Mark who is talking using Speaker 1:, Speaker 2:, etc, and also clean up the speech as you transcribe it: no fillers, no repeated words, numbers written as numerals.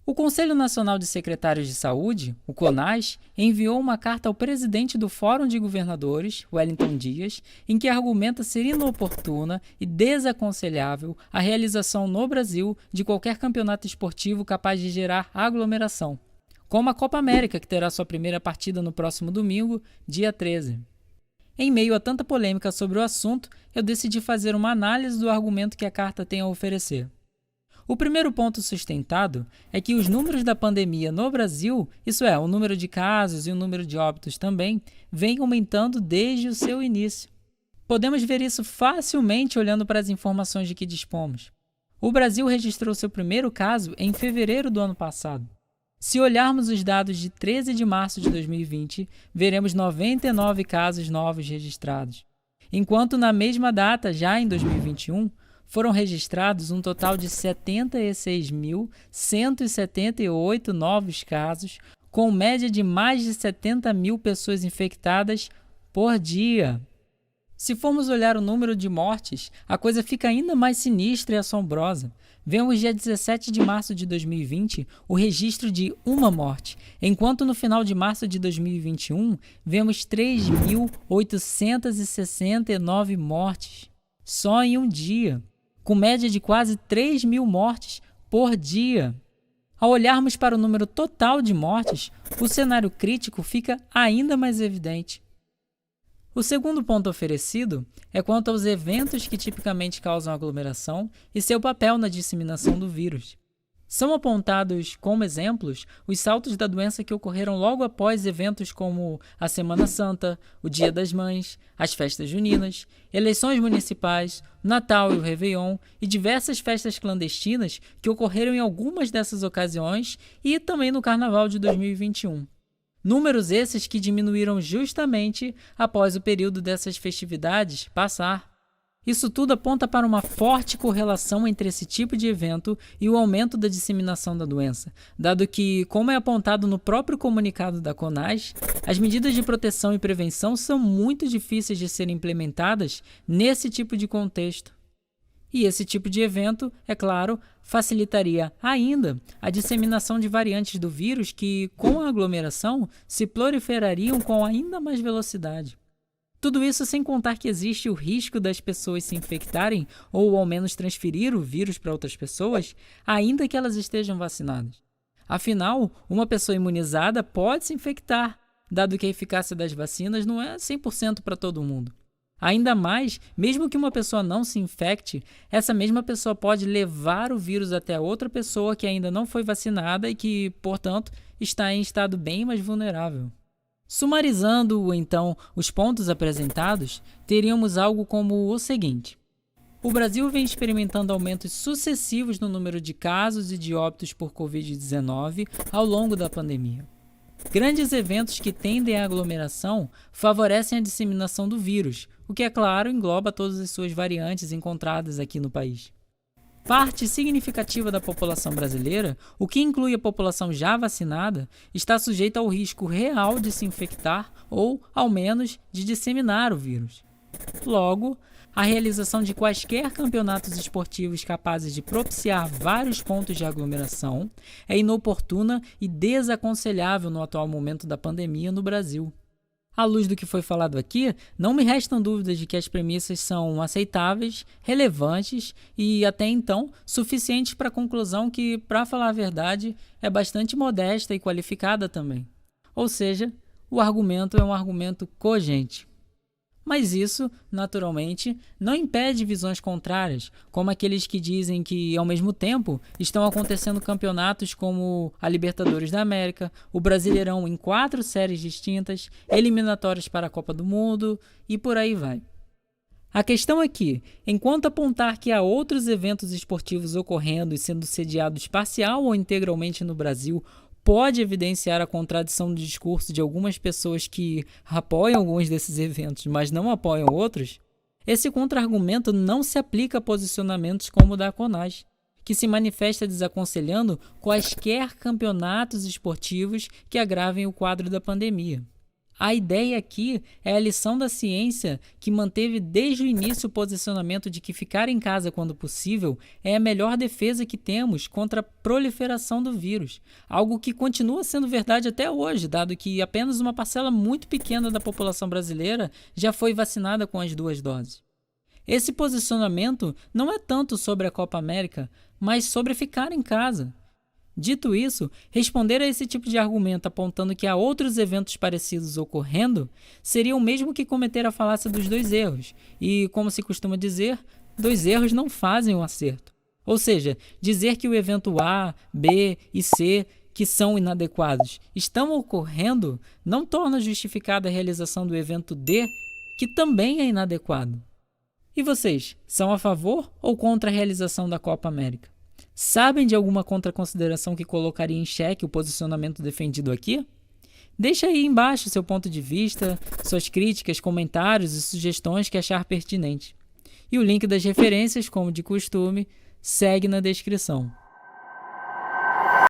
Speaker 1: O Conselho Nacional de Secretários de Saúde, o CONAS, enviou uma carta ao presidente do Fórum de Governadores, Wellington Dias, em que argumenta ser inoportuna e desaconselhável a realização no Brasil de qualquer campeonato esportivo capaz de gerar aglomeração, como a Copa América, que terá sua primeira partida no próximo domingo, dia 13. Em meio a tanta polêmica sobre o assunto, eu decidi fazer uma análise do argumento que a carta tem a oferecer. O primeiro ponto sustentado é que os números da pandemia no Brasil, isso é, o número de casos e o número de óbitos também, vem aumentando desde o seu início. Podemos ver isso facilmente olhando para as informações de que dispomos. O Brasil registrou seu primeiro caso em fevereiro do ano passado. Se olharmos os dados de 13 de março de 2020, veremos 99 casos novos registrados, enquanto na mesma data, já em 2021, foram registrados um total de 76.178 novos casos, com média de mais de 70 mil pessoas infectadas por dia. Se formos olhar o número de mortes, a coisa fica ainda mais sinistra e assombrosa. Vemos dia 17 de março de 2020 o registro de uma morte, enquanto no final de março de 2021 vemos 3.869 mortes, só em um dia, com média de quase 3 mil mortes por dia. Ao olharmos para o número total de mortes, o cenário crítico fica ainda mais evidente. O segundo ponto oferecido é quanto aos eventos que tipicamente causam aglomeração e seu papel na disseminação do vírus. São apontados como exemplos os saltos da doença que ocorreram logo após eventos como a Semana Santa, o Dia das Mães, as festas juninas, eleições municipais, o Natal e o Réveillon e diversas festas clandestinas que ocorreram em algumas dessas ocasiões e também no Carnaval de 2021. Números esses que diminuíram justamente após o período dessas festividades passar. Isso tudo aponta para uma forte correlação entre esse tipo de evento e o aumento da disseminação da doença, dado que, como é apontado no próprio comunicado da CONAS, as medidas de proteção e prevenção são muito difíceis de serem implementadas nesse tipo de contexto. E esse tipo de evento, é claro, facilitaria ainda a disseminação de variantes do vírus que, com a aglomeração, se proliferariam com ainda mais velocidade. Tudo isso sem contar que existe o risco das pessoas se infectarem ou ao menos transferir o vírus para outras pessoas, ainda que elas estejam vacinadas. Afinal, uma pessoa imunizada pode se infectar, dado que a eficácia das vacinas não é 100% para todo mundo. Ainda mais, mesmo que uma pessoa não se infecte, essa mesma pessoa pode levar o vírus até outra pessoa que ainda não foi vacinada e que, portanto, está em estado bem mais vulnerável. Sumarizando, então, os pontos apresentados, teríamos algo como o seguinte. O Brasil vem experimentando aumentos sucessivos no número de casos e de óbitos por Covid-19 ao longo da pandemia. Grandes eventos que tendem à aglomeração favorecem a disseminação do vírus, o que, é claro, engloba todas as suas variantes encontradas aqui no país. Parte significativa da população brasileira, o que inclui a população já vacinada, está sujeita ao risco real de se infectar ou, ao menos, de disseminar o vírus. Logo, a realização de quaisquer campeonatos esportivos capazes de propiciar vários pontos de aglomeração é inoportuna e desaconselhável no atual momento da pandemia no Brasil. À luz do que foi falado aqui, não me restam dúvidas de que as premissas são aceitáveis, relevantes e, até então, suficientes para a conclusão que, para falar a verdade, é bastante modesta e qualificada também. Ou seja, o argumento é um argumento cogente. Mas isso, naturalmente, não impede visões contrárias, como aqueles que dizem que, ao mesmo tempo, estão acontecendo campeonatos como a Libertadores da América, o Brasileirão em 4 séries distintas, eliminatórias para a Copa do Mundo e por aí vai. A questão é que, enquanto apontar que há outros eventos esportivos ocorrendo e sendo sediados parcial ou integralmente no Brasil pode evidenciar a contradição do discurso de algumas pessoas que apoiam alguns desses eventos, mas não apoiam outros, esse contra-argumento não se aplica a posicionamentos como o da CONAS, que se manifesta desaconselhando quaisquer campeonatos esportivos que agravem o quadro da pandemia. A ideia aqui é a lição da ciência que manteve desde o início o posicionamento de que ficar em casa quando possível é a melhor defesa que temos contra a proliferação do vírus, algo que continua sendo verdade até hoje, dado que apenas uma parcela muito pequena da população brasileira já foi vacinada com as 2 doses. Esse posicionamento não é tanto sobre a Copa América, mas sobre ficar em casa. Dito isso, responder a esse tipo de argumento apontando que há outros eventos parecidos ocorrendo seria o mesmo que cometer a falácia dos 2 erros. E, como se costuma dizer, 2 erros não fazem um acerto. Ou seja, dizer que o evento A, B e C, que são inadequados, estão ocorrendo, não torna justificada a realização do evento D, que também é inadequado. E vocês, são a favor ou contra a realização da Copa América? Sabem de alguma contraconsideração que colocaria em xeque o posicionamento defendido aqui? Deixa aí embaixo seu ponto de vista, suas críticas, comentários e sugestões que achar pertinente. E o link das referências, como de costume, segue na descrição.